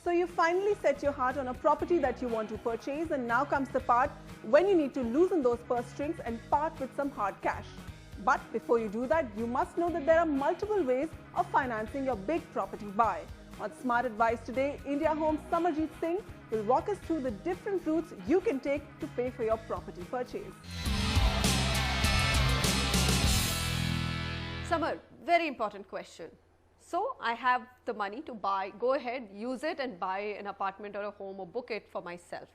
So you finally set your heart on a property that you want to purchase, and now comes the part when you need to loosen those purse strings and part with some hard cash. But before you do that, you must know that there are multiple ways of financing your big property buy. On Smart Advice today, India Homes' Samarjeet Singh will walk us through the different routes you can take to pay for your property purchase. Samar, very important question. So I have the money to buy, go ahead, use it and buy an apartment or a home or book it for myself.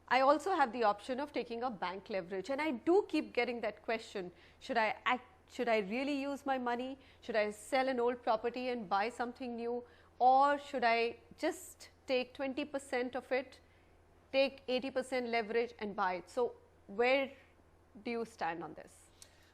I also have the option of taking a bank leverage, and I do keep getting that question, should I really use my money? Should I sell an old property and buy something new? Or should I just take 20% of it, take 80% leverage and buy it? So where do you stand on this?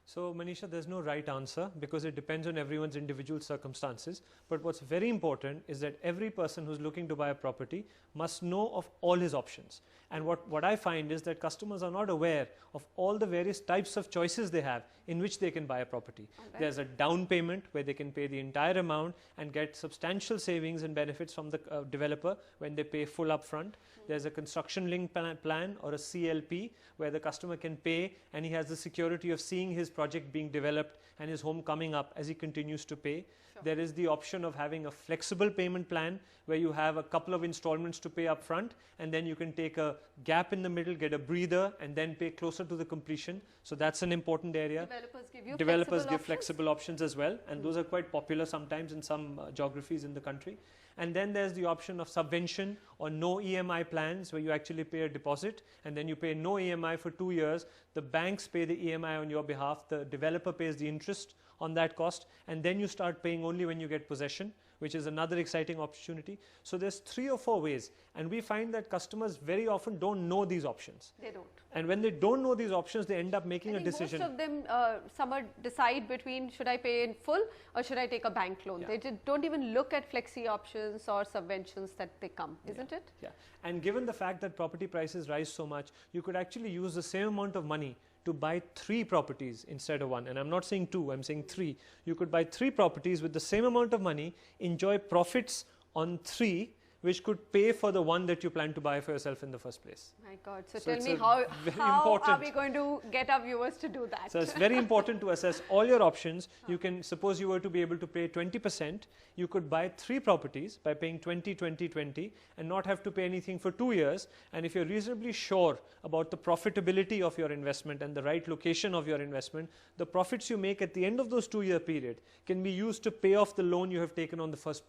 So Manisha, there's no right answer because it depends on everyone's individual circumstances. But what's very important is that every person who's looking to buy a property must know of all his options. And what I find is that customers are not aware of all the various types of choices they have in which they can buy a property. Okay. There's a down payment where they can pay the entire amount and get substantial savings and benefits from the developer when they pay full upfront. There's a construction linked plan or a CLP where the customer can pay and he has the security of seeing his project being developed and his home coming up as he continues to pay. Sure. There is the option of having a flexible payment plan where you have a couple of installments to pay up front and then you can take a gap in the middle, get a breather and then pay closer to the completion. So that's an important area. Developers give flexible options as well, and those are quite popular sometimes in some geographies in the country. And then there's the option of subvention or no EMI plans where you actually pay a deposit and then you pay no EMI for 2 years. The banks pay the EMI on your behalf, the developer pays the interest on that cost, and then you start paying only when you get possession, which is another exciting opportunity. So there's 3 or 4 ways, and we find that customers very often don't know these options. They don't. And when they don't know these options, they end up making a decision. Most of them decide between should I pay in full or should I take a bank loan. Yeah. They don't even look at flexi options or subventions that they come, isn't it? Yeah. And given the fact that property prices rise so much, you could actually use the same amount of money to buy 3 properties instead of 1. And I'm not saying 2, I'm saying 3. You could buy 3 properties with the same amount of money, enjoy profits on 3, which could pay for the 1 that you plan to buy for yourself in the first place. My God. So tell me how are we going to get our viewers to do that? So it's very important to assess all your options. You can, suppose you were to be able to pay 20%, you could buy 3 properties by paying 20, 20, 20 and not have to pay anything for 2 years. And if you're reasonably sure about the profitability of your investment and the right location of your investment, the profits you make at the end of those 2-year period can be used to pay off the loan you have taken on the first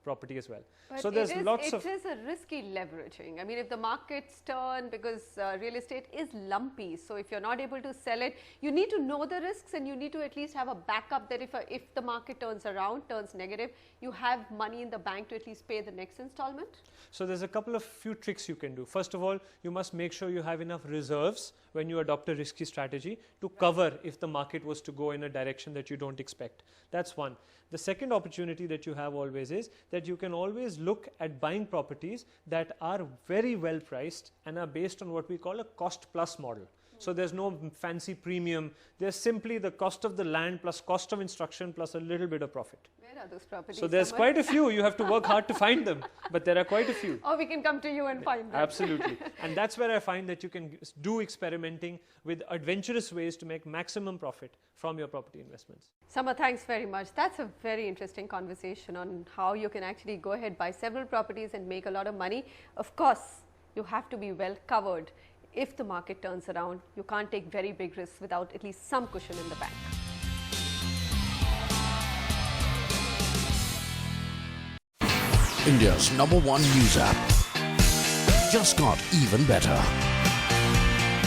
property as well. But so there's it is a risky leveraging. I mean, if the markets turn, because real estate is lumpy, so if you're not able to sell it, you need to know the risks and you need to at least have a backup that if the market turns around, turns negative, you have money in the bank to at least pay the next installment. So there's a couple of few tricks you can do. First of all, you must make sure you have enough reserves when you adopt a risky strategy to cover if the market was to go in a direction that you don't expect. That's one. The second opportunity that you have always is that you can always look at buying properties that are very well priced and are based on what we call a cost plus model. So there's no fancy premium. There's simply the cost of the land plus cost of instruction plus a little bit of profit. Where are those properties? So there's quite a few. You have to work hard to find them, but there are quite a few. Or we can come to you and find them. Absolutely. And that's where I find that you can do experimenting with adventurous ways to make maximum profit from your property investments. Samar, thanks very much. That's a very interesting conversation on how you can actually go ahead, buy several properties and make a lot of money. Of course, you have to be well covered. If the market turns around, you can't take very big risks without at least some cushion in the bank. India's #1 news app just got even better.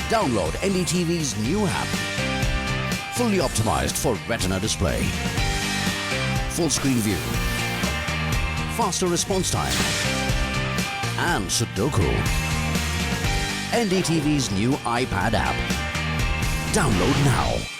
Download NDTV's new app. Fully optimized for Retina display. Full screen view. Faster response time. And Sudoku. NDTV's new iPad app. Download now.